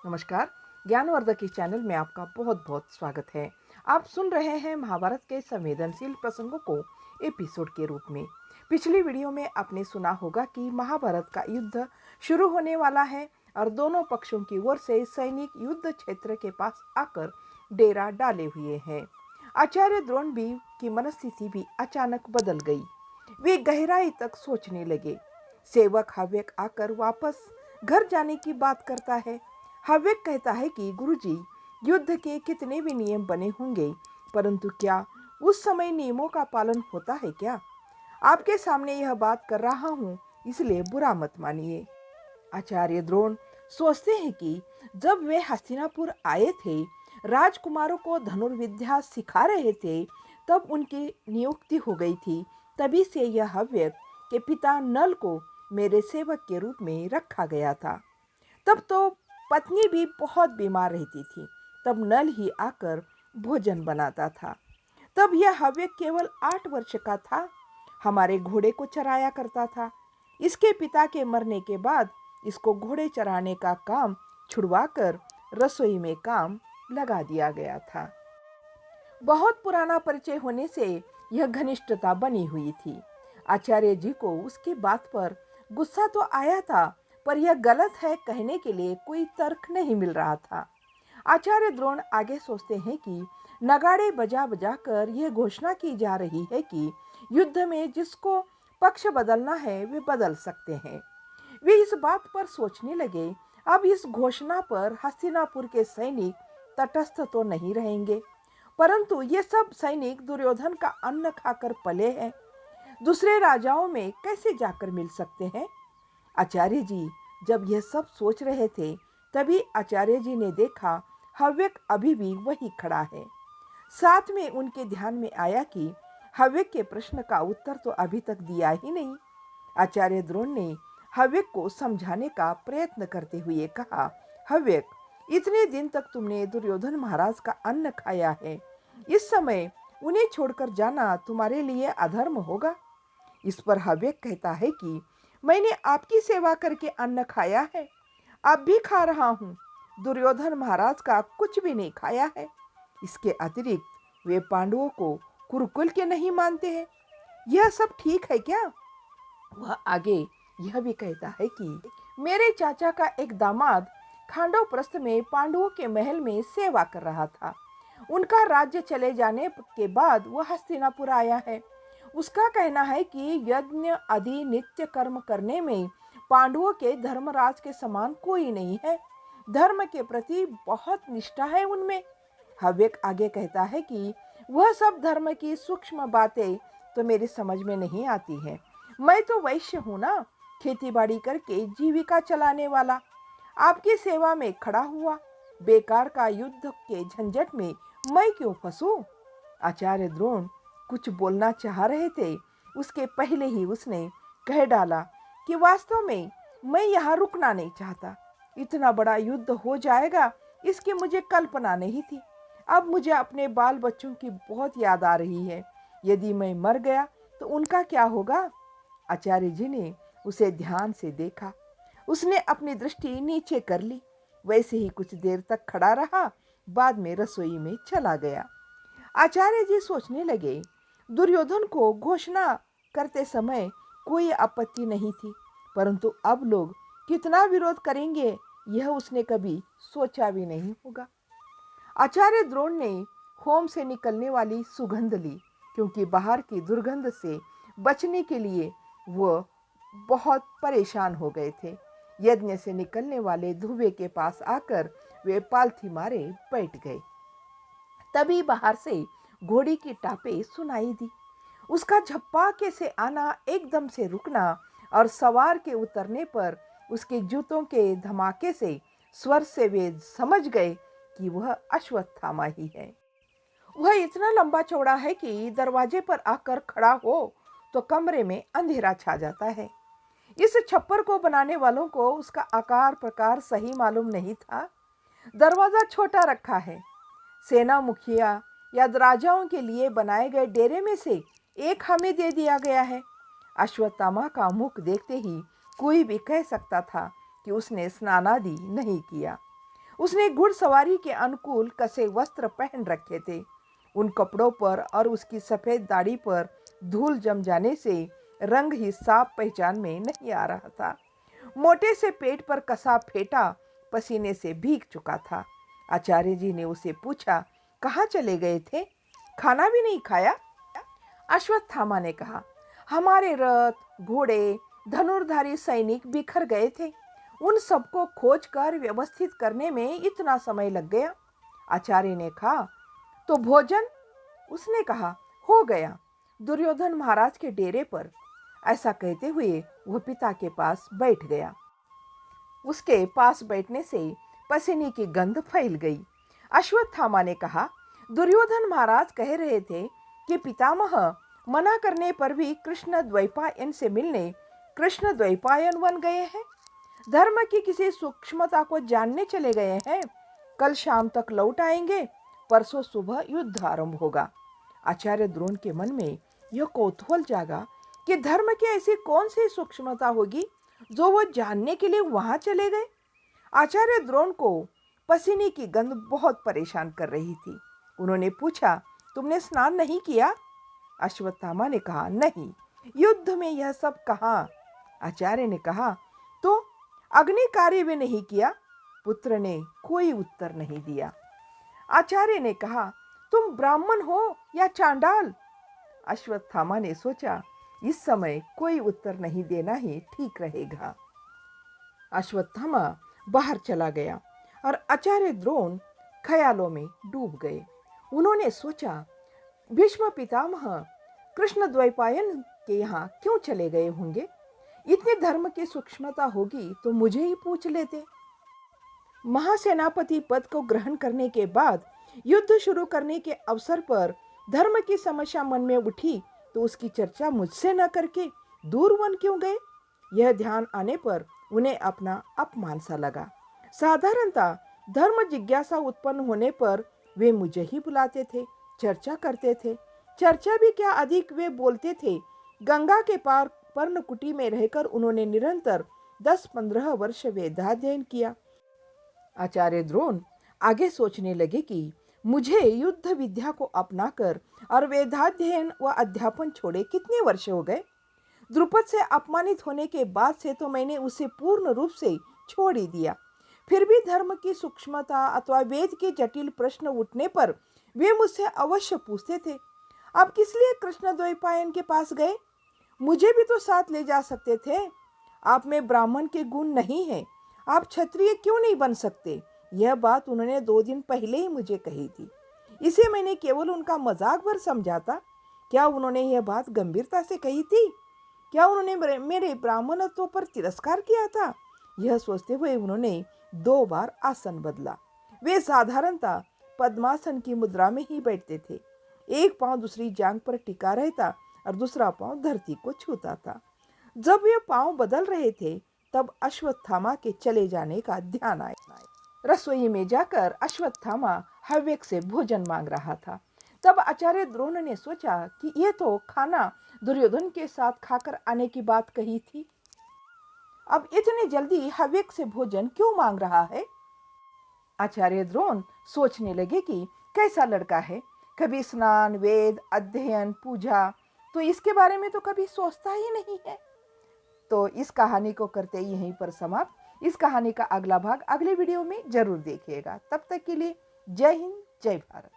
नमस्कार। ज्ञानवर्धक इस चैनल में आपका बहुत बहुत स्वागत है। आप सुन रहे हैं महाभारत के संवेदनशील प्रसंगों को एपिसोड के रूप में। पिछली वीडियो में आपने सुना होगा कि महाभारत का युद्ध शुरू होने वाला है और दोनों पक्षों की ओर से सैनिक युद्ध क्षेत्र के पास आकर डेरा डाले हुए हैं। आचार्य द्रोण भी की मनस्थिति भी अचानक बदल गई। वे गहराई तक सोचने लगे। सेवक हव्यक आकर वापस घर जाने की बात करता है। हव्यक कहता है कि गुरुजी, युद्ध के कितने भी नियम बने होंगे, परंतु क्या उस समय नियमों का पालन होता है क्या? आपके सामने यह बात कर रहा हूँ, इसलिए बुरा मत मानिए। आचार्य द्रोण सोचते हैं कि जब वे हस्तिनापुर आए थे, राजकुमारों को धनुर्विद्या सिखा रहे थे, तब उनकी नियुक्ति हो गई थी। तभी से यह हव्यक के पिता नल को मेरे सेवक के रूप में रखा गया था। तब तो पत्नी भी बहुत बीमार रहती थी। तब नल ही आकर भोजन बनाता था। तब यह हव्यक केवल 8 वर्ष का था। हमारे घोड़े को चराया करता था। इसके पिता के मरने के बाद इसको घोड़े चराने का काम छुड़वाकर रसोई में काम लगा दिया गया था। बहुत पुराना परिचय होने से यह घनिष्ठता बनी हुई थी। आचार्य जी को उसकी बात पर गुस्सा तो आया था, पर यह गलत है कहने के लिए कोई तर्क नहीं मिल रहा था। आचार्य द्रोण आगे सोचते हैं कि नगाड़े बजा बजा कर यह घोषणा की जा रही है कि युद्ध में जिसको पक्ष बदलना है वे बदल सकते हैं। वे इस बात पर सोचने लगे, अब इस घोषणा पर हस्तिनापुर के सैनिक तटस्थ तो नहीं रहेंगे, परंतु ये सब सैनिक दुर्योधन का अन्न खाकर पले हैं। दूसरे राजाओं में कैसे जाकर मिल सकते हैं? आचार्य जी जब यह सब सोच रहे थे, तभी आचार्य जी ने देखा हव्यक अभी भी वही खड़ा है। साथ में उनके ध्यान में आया कि हव्यक के प्रश्न का उत्तर तो अभी तक दिया ही नहीं। आचार्य द्रोण ने हव्यक को समझाने का प्रयत्न करते हुए कहा, हव्यक, इतने दिन तक तुमने दुर्योधन महाराज का अन्न खाया है। इस समय उन्हें छोड़कर जाना तुम्हारे लिए अधर्म होगा। इस पर हव्यक कहता है कि मैंने आपकी सेवा करके अन्न खाया है, अब भी खा रहा हूँ। दुर्योधन महाराज का कुछ भी नहीं खाया है। इसके अतिरिक्त वे पांडवों को कुरुकुल के नहीं मानते हैं। यह सब ठीक है क्या? वह आगे यह भी कहता है कि मेरे चाचा का एक दामाद खांडवप्रस्थ में पांडवों के महल में सेवा कर रहा था। उनका राज्य चले जाने के बाद वह हस्तिनापुर आया है। उसका कहना है कि यज्ञ आदि नित्य कर्म करने में पांडवों के धर्मराज के समान कोई नहीं है। धर्म के प्रति बहुत निष्ठा है उनमें। हव्यक आगे कहता है कि वह सब धर्म की सूक्ष्म बातें तो मेरी समझ में नहीं आती है। मैं तो वैश्य हूँ ना, खेतीबाड़ी करके जीविका चलाने वाला। आपकी सेवा में खड़ा हुआ, बेकार का युद्ध के झंझट में मैं क्यों फंसूं? आचार्य द्रोण कुछ बोलना चाह रहे थे, उसके पहले ही उसने कह डाला कि वास्तव में मैं यहाँ रुकना नहीं चाहता। इतना बड़ा युद्ध हो जाएगा इसकी मुझे कल्पना नहीं थी। अब मुझे अपने बाल बच्चों की बहुत याद आ रही है। यदि मैं मर गया तो उनका क्या होगा? आचार्य जी ने उसे ध्यान से देखा। उसने अपनी दृष्टि नीचे कर ली। वैसे ही कुछ देर तक खड़ा रहा, बाद में रसोई में चला गया। आचार्य जी सोचने लगे, दुर्योधन को घोषणा करते समय कोई आपत्ति नहीं थी, परंतु अब लोग कितना विरोध करेंगे यह उसने कभी सोचा भी नहीं होगा। आचार्य द्रोण ने होम से निकलने वाली सुगंध ली, क्योंकि बाहर की दुर्गंध से बचने के लिए वह बहुत परेशान हो गए थे। यज्ञ से निकलने वाले धुएं के पास आकर वे पालथी मारे बैठ गए। तभी बाहर से घोड़ी की टापे सुनाई दी। उसका झप्पाके से आना, एकदम से रुकना और सवार के उतरने पर उसके जूतों के धमाके से स्वर से वे समझ गए कि वह अश्वत्थामा ही है। वह इतना लंबा चौड़ा है कि दरवाजे पर आकर खड़ा हो तो कमरे में अंधेरा छा जाता है। इस छप्पर को बनाने वालों को उसका आकार प्रकार सही मालूम नहीं था। दरवाजा छोटा रखा है। सेना मुखिया या राजाओं के लिए बनाए गए डेरे में से एक हमें दे दिया गया है। अश्वत्थामा का मुख देखते ही कोई भी कह सकता था कि उसने स्नानादि नहीं किया। उसने घुड़सवारी के अनुकूल कसे वस्त्र पहन रखे थे। उन कपड़ों पर और उसकी सफेद दाढ़ी पर धूल जम जाने से रंग ही साफ पहचान में नहीं आ रहा था। मोटे से पेट पर कसा फेटा पसीने से भीग चुका था। आचार्य जी ने उसे पूछा, कहाँ चले गए थे? खाना भी नहीं खाया? अश्वत्थामा ने कहा, हमारे रथ, घोड़े, धनुर्धारी सैनिक बिखर गए थे। उन सबको खोजकर व्यवस्थित करने में इतना समय लग गया। आचार्य ने कहा, तो भोजन? उसने कहा, हो गया, दुर्योधन महाराज के डेरे पर। ऐसा कहते हुए वह पिता के पास बैठ गया। उसके पास बैठने से पसीने की गंध फैल गई। अश्वत्थामा ने कहा, दुर्योधन महाराज कह रहे थे कि पितामह मना करने पर भी कृष्ण द्वैपायन से मिलने कृष्ण द्वैपायन बन गए हैं। धर्म की किसी सूक्ष्मता को जानने चले गए हैं। कल शाम तक लौट आएंगे। परसों सुबह युद्ध आरंभ होगा। आचार्य द्रोण के मन में यह कौतूहल जागा कि धर्म की ऐसी कौन सी सूक्ष्मता होगी जो वो जानने के लिए वहां चले गए। आचार्य द्रोण को पसीने की गंध बहुत परेशान कर रही थी। उन्होंने पूछा, तुमने स्नान नहीं किया? अश्वत्थामा ने कहा, नहीं, युद्ध में यह सब कहाँ। आचार्य ने कहा, तो अग्नि कार्य भी नहीं किया? पुत्र ने कोई उत्तर नहीं दिया। आचार्य ने कहा, तुम ब्राह्मण हो या चांडाल? अश्वत्थामा ने सोचा, इस समय कोई उत्तर नहीं देना ही ठीक रहेगा। अश्वत्थामा बाहर चला गया और आचार्य द्रोण ख्यालों में डूब गए। उन्होंने सोचा, भीष्म पितामह कृष्ण द्वैपायन के यहाँ क्यों चले गए होंगे? इतनी धर्म की सूक्ष्मता होगी तो मुझे ही पूछ लेते। महासेनापति पद को ग्रहण करने के बाद युद्ध शुरू करने के अवसर पर धर्म की समस्या मन में उठी तो उसकी चर्चा मुझसे न करके दूर वन क्यों गए? यह ध्यान आने पर उन्हें अपना अपमान सा लगा। साधारणतः धर्म जिज्ञासा उत्पन्न होने पर वे मुझे ही बुलाते थे, चर्चा करते थे। चर्चा भी क्या, अधिक वे बोलते थे। गंगा के पार पर्णकुटी में रहकर उन्होंने निरंतर 10-15 वर्ष वेदाध्ययन किया। आचार्य द्रोण आगे सोचने लगे कि मुझे युद्ध विद्या को अपनाकर और वेदाध्ययन व अध्यापन छोड़े कितने वर्ष हो गए। द्रुपद से अपमानित होने के बाद से तो मैंने उसे पूर्ण रूप से छोड़ ही दिया। फिर भी धर्म की सूक्ष्मता अथवा वेद के जटिल प्रश्न उठने पर वे मुझसे अवश्य पूछते थे। अब किस लिए कृष्ण द्वैपायन के पास गए? मुझे भी तो साथ ले जा सकते थे। आप में ब्राह्मण के गुण नहीं है, आप क्षत्रिय क्यों नहीं बन सकते? यह बात उन्होंने 2 दिन पहले ही मुझे कही थी। इसे मैंने केवल उनका मजाक भर समझा था। क्या उन्होंने यह बात गंभीरता से कही थी? क्या उन्होंने मेरे ब्राह्मणत्व पर तिरस्कार किया था? यह सोचते हुए उन्होंने 2 बार आसन बदला। वे साधारणतः पद्मासन की मुद्रा में ही बैठते थे। एक पांव दूसरी जांघ पर टिका रहता और दूसरा पांव धरती को छूता था। जब वे पांव बदल रहे थे तब अश्वत्थामा के चले जाने का ध्यान आया। रसोई में जाकर अश्वत्थामा हव्यक से भोजन मांग रहा था। तब आचार्य द्रोण ने सोचा कि यह तो खाना दुर्योधन के साथ खाकर आने की बात कही थी। अब इतने जल्दी हव्यक से भोजन क्यों मांग रहा है? आचार्य द्रोण सोचने लगे कि कैसा लड़का है, कभी स्नान, वेद, अध्ययन, पूजा, तो इसके बारे में तो कभी सोचता ही नहीं है। तो इस कहानी को करते यहीं पर समाप्त। इस कहानी का अगला भाग अगले वीडियो में जरूर देखिएगा। तब तक के लिए जय हिंद, जय भारत।